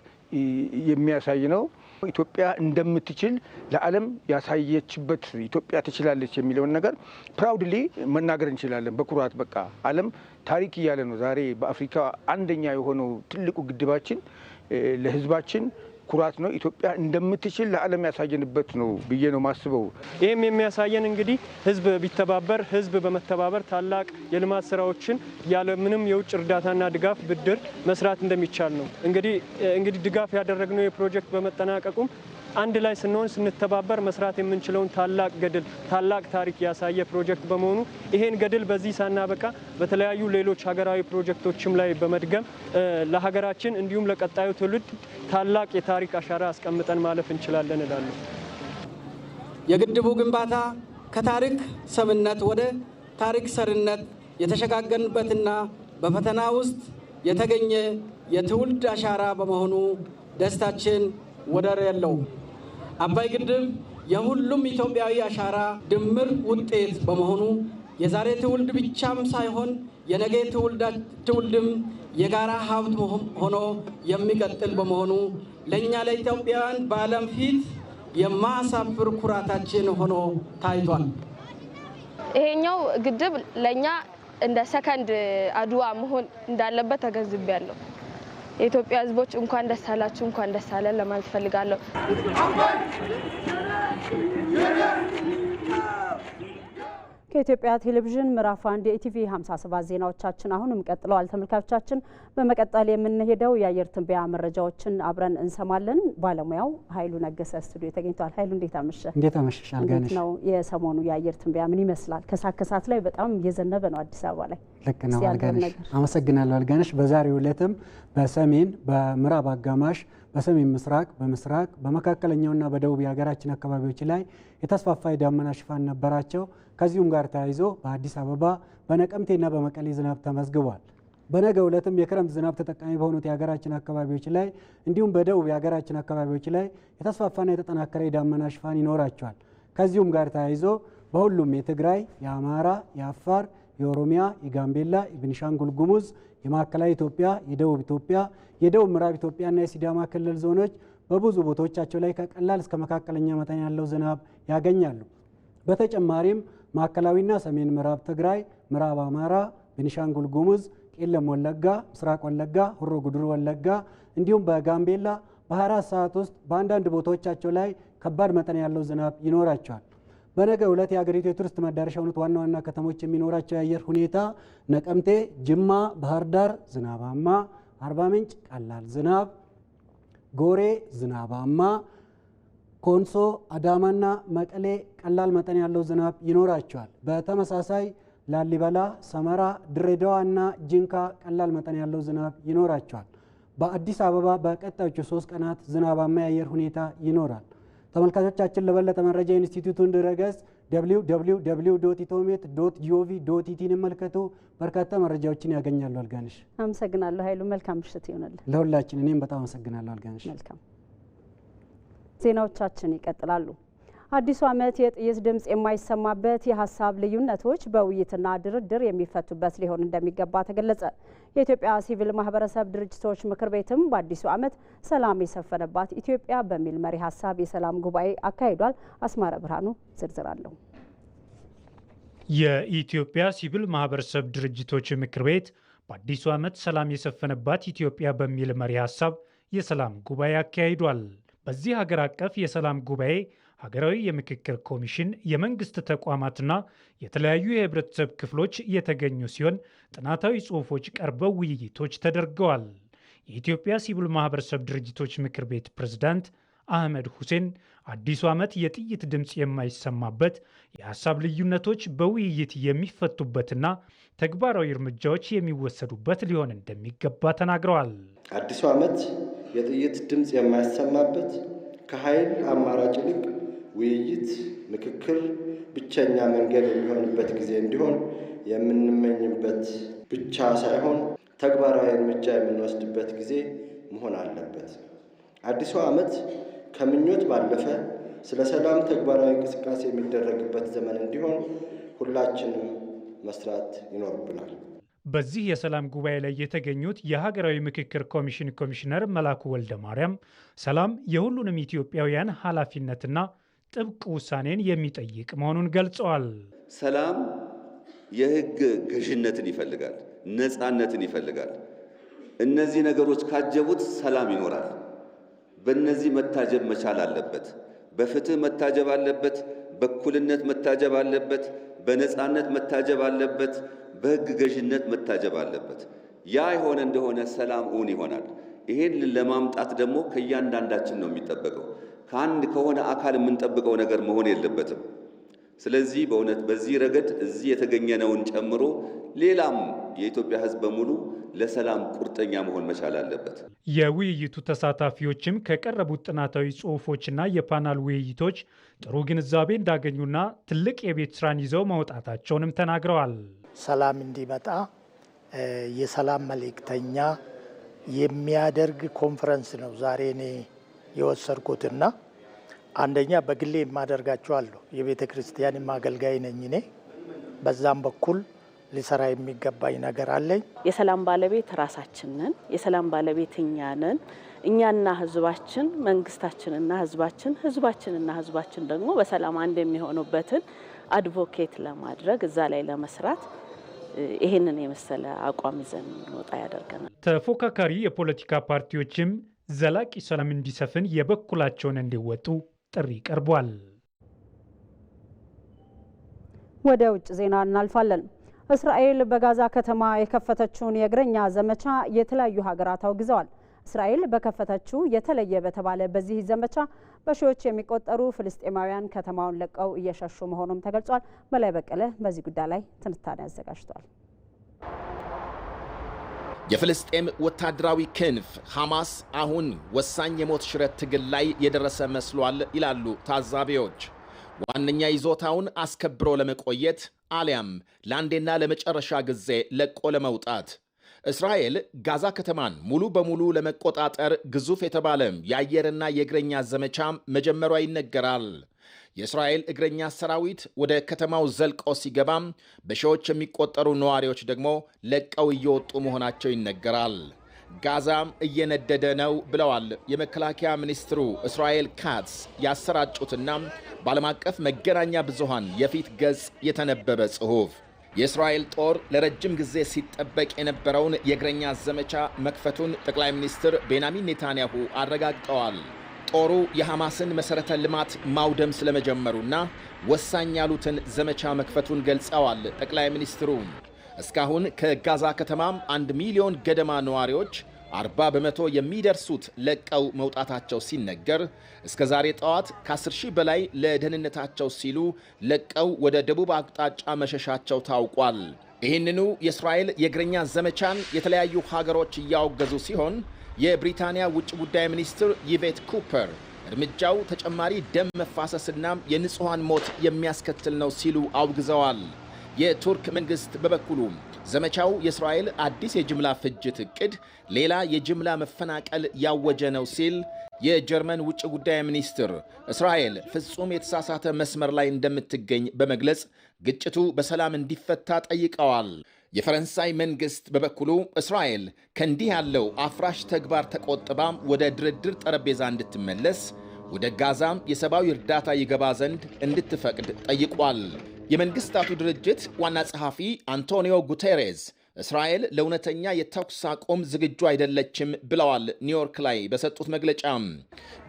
የሚያሳይ ነው። ኢትዮጵያ እንደምትችል ለዓለም ያሳየችበት ኢትዮጵያ ትችላለች የሚለውን ነገር ፕራውድሊ መናገር እንችላለን በኩራት በቃ ዓለም ታሪክ እያለ ነው። ዛሬ በአፍሪካ አንደኛ የሆነው ትልቁ ግድባችን ለህዝባችን ኩራት ነው። ኢትዮጵያ እንደምትችል ለዓለም ያሳየንበት ነው ብዬ ነው ማስበው። ይህም የሚያሳየን እንግዲህ ህዝብ ቢተባበር ህዝብ በመተባበር ታላቅ የልማት ስራዎችን ያለ ምንም የውጭ እርዳታና ድጋፍ ብድር መስራት እንደሚቻል ነው። እንግዲህ ድጋፍ ያደረግነው የፕሮጀክት በመጠናቀቁም አንድ ላይ ስንሆን ስንተባበር መስራት የምንችለውን ታላቅ ገድል ታላቅ ታሪክ ያሳየ ፕሮጀክት በመሆኑ ይሄን ገድል በዚህ ሳናበቃ በተለያዩ ሌሎች ሀገራዊ ፕሮጀክቶችም ላይ በመድገም ለሀገራችን እንዲሁም ለቀጣዩ ትውልድ ታላቅ የታሪክ አሻራ አስቀምጠን ማለፍ እንችላለን እላለሁ። የግድቡ ግንባታ ከታሪክ ሰምነት ወደ ታሪክ ሰርነት የተሸጋገርንበትና በፈተና ውስጥ የተገኘ የትውልድ አሻራ በመሆኑ ደስታችን ወደር የለውም። አባይ ግድብ የሁሉም ኢትዮጵያዊ አሻራ ድምር ውጤት በመሆኑ የዛሬ ትውልድ ብቻም ሳይሆን የነገ ትውልድም የጋራ ሀብት ሆኖ የሚቀጥል በመሆኑ ለእኛ ለኢትዮጵያውያን በዓለም ፊት የማያሳፍር ኩራታችን ሆኖ ታይቷል። ይሄኛው ግድብ ለእኛ እንደ ሰከንድ አድዋ መሆን እንዳለበት ተገንዝቤያለሁ። የኢትዮጵያ ሕዝቦች እንኳን ደስ አላችሁ፣ እንኳን ደስ አለን ለማለት ፈልጋለሁ። ከኢትዮጵያ ቴሌቪዥን ምዕራፍ 1 የኢቲቪ 57 ዜናዎቻችን አሁንም ቀጥለዋል። ተመልካቾቻችን በመቀጠል የምንሄደው የአየር ትንበያ መረጃዎችን አብረን እንሰማለን። ባለሙያው ኃይሉ ነገሰ ስቱዲዮ ተገኝቷል። ኃይሉ እንዴት አመሸ? እንዴት አመሸሽ አልጋነሽ? እንዴት ነው የሰሞኑ የአየር ትንበያ ምን ይመስላል? ከሳከሳት ላይ በጣም እየዘነበ ነው አዲስ አበባ ላይ። ልክ ነው አልጋነሽ። አመሰግናለሁ አልጋነሽ። በዛሬው ዕለትም በሰሜን በምዕራብ አጋማሽ በሰሜን ምስራቅ በምስራቅ በመካከለኛውና በደቡብ የሀገራችን አካባቢዎች ላይ የተስፋፋ የዳመና ሽፋን ነበራቸው። ከዚሁም ጋር ተያይዞ በአዲስ አበባ በነቀምቴና በመቀሌ ዝናብ ተመዝግቧል። በነገው ዕለትም የክረምት ዝናብ ተጠቃሚ በሆኑት የሀገራችን አካባቢዎች ላይ እንዲሁም በደቡብ የሀገራችን አካባቢዎች ላይ የተስፋፋና የተጠናከረ የዳመና ሽፋን ይኖራቸዋል። ከዚሁም ጋር ተያይዞ በሁሉም የትግራይ፣ የአማራ፣ የአፋር፣ የኦሮሚያ፣ የጋምቤላ፣ የቤኒሻንጉል ጉሙዝ፣ የማዕከላዊ ኢትዮጵያ፣ የደቡብ ኢትዮጵያ፣ የደቡብ ምዕራብ ኢትዮጵያና የሲዳማ ክልል ዞኖች በብዙ ቦታዎቻቸው ላይ ከቀላል እስከ መካከለኛ መጠን ያለው ዝናብ ያገኛሉ። በተጨማሪም ማዕከላዊና ሰሜን ምዕራብ ትግራይ፣ ምዕራብ አማራ፣ ቤኒሻንጉል ጉሙዝ፣ ቄለም ወለጋ፣ ምስራቅ ወለጋ፣ ሆሮ ጉዱሩ ወለጋ እንዲሁም በጋምቤላ በ24 ሰዓት ውስጥ በአንዳንድ ቦታዎቻቸው ላይ ከባድ መጠን ያለው ዝናብ ይኖራቸዋል። በነገ ዕለት የሀገሪቱ የቱሪስት መዳረሻ የሆኑት ዋና ዋና ከተሞች የሚኖራቸው የአየር ሁኔታ ነቀምቴ፣ ጅማ፣ ባህር ዳር ዝናባማ፣ አርባ ምንጭ ቀላል ዝናብ፣ ጎሬ ዝናባማ፣ ኮንሶ፣ አዳማና መቀሌ ቀላል መጠን ያለው ዝናብ ይኖራቸዋል። በተመሳሳይ ላሊበላ፣ ሰመራ፣ ድሬዳዋ እና ጂንካ ቀላል መጠን ያለው ዝናብ ይኖራቸዋል። በአዲስ አበባ በቀጣዮቹ 3 ቀናት ዝናባማ የአየር ሁኔታ ይኖራል። ተመልካቾቻችን ለበለጠ መረጃ ኢንስቲትዩቱን ድረገጽ www.itomet.gov.ኢቲን ይመልከቱ። በርካታ መረጃዎችን ያገኛሉ። አልጋነሽ አመሰግናለሁ ኃይሉ። መልካም ምሽት ይሆናል ለሁላችን። እኔም በጣም አመሰግናለሁ አልጋነሽ። መልካም ዜናዎቻችን ይቀጥላሉ። አዲሱ ዓመት የጥይት ድምጽ የማይሰማበት የሀሳብ ልዩነቶች በውይይትና ድርድር የሚፈቱበት ሊሆን እንደሚገባ ተገለጸ። የኢትዮጵያ ሲቪል ማህበረሰብ ድርጅቶች ምክር ቤትም በአዲሱ ዓመት ሰላም የሰፈነባት ኢትዮጵያ በሚል መሪ ሀሳብ የሰላም ጉባኤ አካሂዷል። አስማረ ብርሃኑ ዝርዝር አለው። የኢትዮጵያ ሲቪል ማህበረሰብ ድርጅቶች ምክር ቤት በአዲሱ ዓመት ሰላም የሰፈነባት ኢትዮጵያ በሚል መሪ ሀሳብ የሰላም ጉባኤ አካሂዷል። በዚህ ሀገር አቀፍ የሰላም ጉባኤ ሀገራዊ የምክክር ኮሚሽን፣ የመንግስት ተቋማትና የተለያዩ የህብረተሰብ ክፍሎች የተገኙ ሲሆን ጥናታዊ ጽሑፎች ቀርበው ውይይቶች ተደርገዋል። የኢትዮጵያ ሲቪል ማህበረሰብ ድርጅቶች ምክር ቤት ፕሬዝዳንት አህመድ ሁሴን አዲሱ ዓመት የጥይት ድምፅ የማይሰማበት የሀሳብ ልዩነቶች በውይይት የሚፈቱበትና ተግባራዊ እርምጃዎች የሚወሰዱበት ሊሆን እንደሚገባ ተናግረዋል። አዲሱ ዓመት የጥይት ድምፅ የማይሰማበት ከኃይል አማራጭ ይልቅ ውይይት፣ ምክክር ብቸኛ መንገድ የሚሆንበት ጊዜ እንዲሆን የምንመኝበት ብቻ ሳይሆን ተግባራዊ እርምጃ የምንወስድበት ጊዜ መሆን አለበት። አዲሱ ዓመት ከምኞት ባለፈ ስለ ሰላም ተግባራዊ እንቅስቃሴ የሚደረግበት ዘመን እንዲሆን ሁላችንም መስራት ይኖርብናል። በዚህ የሰላም ጉባኤ ላይ የተገኙት የሀገራዊ ምክክር ኮሚሽን ኮሚሽነር መላኩ ወልደ ማርያም ሰላም የሁሉንም ኢትዮጵያውያን ኃላፊነትና ጥብቅ ውሳኔን የሚጠይቅ መሆኑን ገልጸዋል። ሰላም የሕግ ገዥነትን ይፈልጋል፣ ነፃነትን ይፈልጋል። እነዚህ ነገሮች ካጀቡት ሰላም ይኖራል። በእነዚህ መታጀብ መቻል አለበት። በፍትህ መታጀብ አለበት። በእኩልነት መታጀብ አለበት። በነፃነት መታጀብ አለበት። በሕግ ገዥነት መታጀብ አለበት። ያ የሆነ እንደሆነ ሰላም እውን ይሆናል። ይሄን ለማምጣት ደግሞ ከእያንዳንዳችን ነው የሚጠበቀው። ከአንድ ከሆነ አካል የምንጠብቀው ነገር መሆን የለበትም። ስለዚህ በእውነት በዚህ ረገድ እዚህ የተገኘነውን ጨምሮ ሌላም የኢትዮጵያ ሕዝብ በሙሉ ለሰላም ቁርጠኛ መሆን መቻል አለበት። የውይይቱ ተሳታፊዎችም ከቀረቡት ጥናታዊ ጽሑፎችና የፓናል ውይይቶች ጥሩ ግንዛቤ እንዳገኙና ትልቅ የቤት ስራን ይዘው መውጣታቸውንም ተናግረዋል። ሰላም እንዲመጣ የሰላም መልእክተኛ የሚያደርግ ኮንፈረንስ ነው ዛሬ እኔ የወሰድኩትና አንደኛ በግሌ የማደርጋቸው አሉ። የቤተ ክርስቲያን አገልጋይ ነኝ እኔ። በዛም በኩል ሊሰራ የሚገባኝ ነገር አለኝ። የሰላም ባለቤት ራሳችን ነን። የሰላም ባለቤት እኛ ነን። እኛና ህዝባችን፣ መንግስታችንና ህዝባችን፣ ህዝባችንና ህዝባችን ደግሞ በሰላም አንድ የሚሆኑበትን አድቮኬት ለማድረግ እዛ ላይ ለመስራት ይህንን የመሰለ አቋም ይዘን እንወጣ ያደርገናል። ተፎካካሪ የፖለቲካ ፓርቲዎችም ዘላቂ ሰላም እንዲሰፍን የበኩላቸውን እንዲወጡ ጥሪ ቀርቧል። ወደ ውጭ ዜና እናልፋለን። እስራኤል በጋዛ ከተማ የከፈተችውን የእግረኛ ዘመቻ የተለያዩ ሀገራት አውግዘዋል። እስራኤል በከፈተችው የተለየ በተባለ በዚህ ዘመቻ በሺዎች የሚቆጠሩ ፍልስጤማውያን ከተማውን ለቀው እየሸሹ መሆኑም ተገልጿል። በላይ በቀለ በዚህ ጉዳይ ላይ ትንታኔ አዘጋጅቷል። የፍልስጤም ወታደራዊ ክንፍ ሐማስ አሁን ወሳኝ የሞት ሽረት ትግል ላይ የደረሰ መስሏል ይላሉ ታዛቢዎች። ዋነኛ ይዞታውን አስከብሮ ለመቆየት አሊያም ለአንዴና ለመጨረሻ ጊዜ ለቆ ለመውጣት እስራኤል ጋዛ ከተማን ሙሉ በሙሉ ለመቆጣጠር ግዙፍ የተባለ የአየርና የእግረኛ ዘመቻ መጀመሯ ይነገራል። የእስራኤል እግረኛ ሰራዊት ወደ ከተማው ዘልቆ ሲገባም በሺዎች የሚቆጠሩ ነዋሪዎች ደግሞ ለቀው እየወጡ መሆናቸው ይነገራል። ጋዛም እየነደደ ነው ብለዋል የመከላከያ ሚኒስትሩ እስራኤል ካትስ ያሰራጩትና በዓለም አቀፍ መገናኛ ብዙሃን የፊት ገጽ የተነበበ ጽሑፍ። የእስራኤል ጦር ለረጅም ጊዜ ሲጠበቅ የነበረውን የእግረኛ ዘመቻ መክፈቱን ጠቅላይ ሚኒስትር ቤንያሚን ኔታንያሁ አረጋግጠዋል። ጦሩ የሐማስን መሠረተ ልማት ማውደም ስለመጀመሩና ወሳኝ ያሉትን ዘመቻ መክፈቱን ገልጸዋል። ጠቅላይ ሚኒስትሩ እስካሁን ከጋዛ ከተማም 1 ሚሊዮን ገደማ ነዋሪዎች 40 በመቶ የሚደርሱት ለቀው መውጣታቸው ሲነገር እስከ ዛሬ ጠዋት ከ10 ሺህ በላይ ለደህንነታቸው ሲሉ ለቀው ወደ ደቡብ አቅጣጫ መሸሻቸው ታውቋል። ይህንኑ የእስራኤል የእግረኛ ዘመቻን የተለያዩ ሀገሮች እያወገዙ ሲሆን የብሪታንያ ውጭ ጉዳይ ሚኒስትር ይቬት ኩፐር እርምጃው ተጨማሪ ደም መፋሰስና የንጹሐን ሞት የሚያስከትል ነው ሲሉ አውግዘዋል። የቱርክ መንግስት በበኩሉ ዘመቻው የእስራኤል አዲስ የጅምላ ፍጅት እቅድ ሌላ የጅምላ መፈናቀል ያወጀ ነው ሲል፣ የጀርመን ውጭ ጉዳይ ሚኒስትር እስራኤል ፍጹም የተሳሳተ መስመር ላይ እንደምትገኝ በመግለጽ ግጭቱ በሰላም እንዲፈታ ጠይቀዋል። የፈረንሳይ መንግስት በበኩሉ እስራኤል ከእንዲህ ያለው አፍራሽ ተግባር ተቆጥባም ወደ ድርድር ጠረጴዛ እንድትመለስ፣ ወደ ጋዛም የሰብአዊ እርዳታ ይገባ ዘንድ እንድትፈቅድ ጠይቋል። የመንግስታቱ ድርጅት ዋና ጸሐፊ አንቶኒዮ ጉቴሬዝ እስራኤል ለእውነተኛ የተኩስ አቁም ዝግጁ አይደለችም ብለዋል። ኒውዮርክ ላይ በሰጡት መግለጫ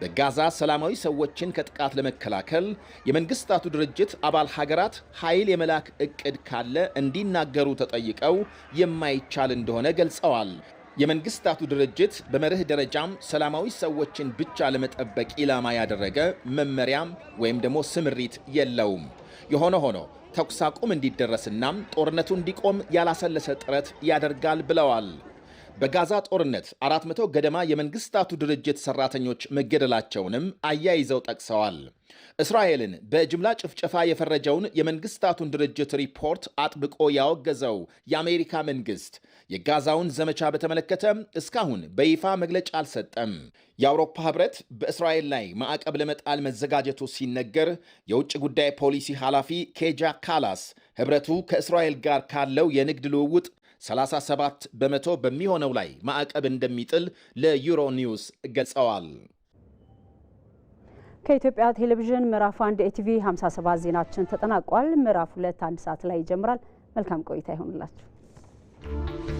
በጋዛ ሰላማዊ ሰዎችን ከጥቃት ለመከላከል የመንግስታቱ ድርጅት አባል ሀገራት ኃይል የመላክ እቅድ ካለ እንዲናገሩ ተጠይቀው የማይቻል እንደሆነ ገልጸዋል። የመንግስታቱ ድርጅት በመርህ ደረጃም ሰላማዊ ሰዎችን ብቻ ለመጠበቅ ኢላማ ያደረገ መመሪያም ወይም ደግሞ ስምሪት የለውም። የሆነ ሆኖ ተኩስ አቁም እንዲደረስና ጦርነቱ እንዲቆም ያላሰለሰ ጥረት ያደርጋል ብለዋል። በጋዛ ጦርነት 400 ገደማ የመንግስታቱ ድርጅት ሰራተኞች መገደላቸውንም አያይዘው ጠቅሰዋል። እስራኤልን በጅምላ ጭፍጨፋ የፈረጀውን የመንግስታቱን ድርጅት ሪፖርት አጥብቆ ያወገዘው የአሜሪካ መንግስት የጋዛውን ዘመቻ በተመለከተ እስካሁን በይፋ መግለጫ አልሰጠም። የአውሮፓ ህብረት በእስራኤል ላይ ማዕቀብ ለመጣል መዘጋጀቱ ሲነገር፣ የውጭ ጉዳይ ፖሊሲ ኃላፊ ኬጃ ካላስ ህብረቱ ከእስራኤል ጋር ካለው የንግድ ልውውጥ 37 በመቶ በሚሆነው ላይ ማዕቀብ እንደሚጥል ለዩሮ ኒውስ ገልጸዋል። ከኢትዮጵያ ቴሌቪዥን ምዕራፍ 1 ኢቲቪ 57 ዜናችን ተጠናቋል። ምዕራፍ 2 1 ሰዓት ላይ ይጀምራል። መልካም ቆይታ ይሆንላችሁ።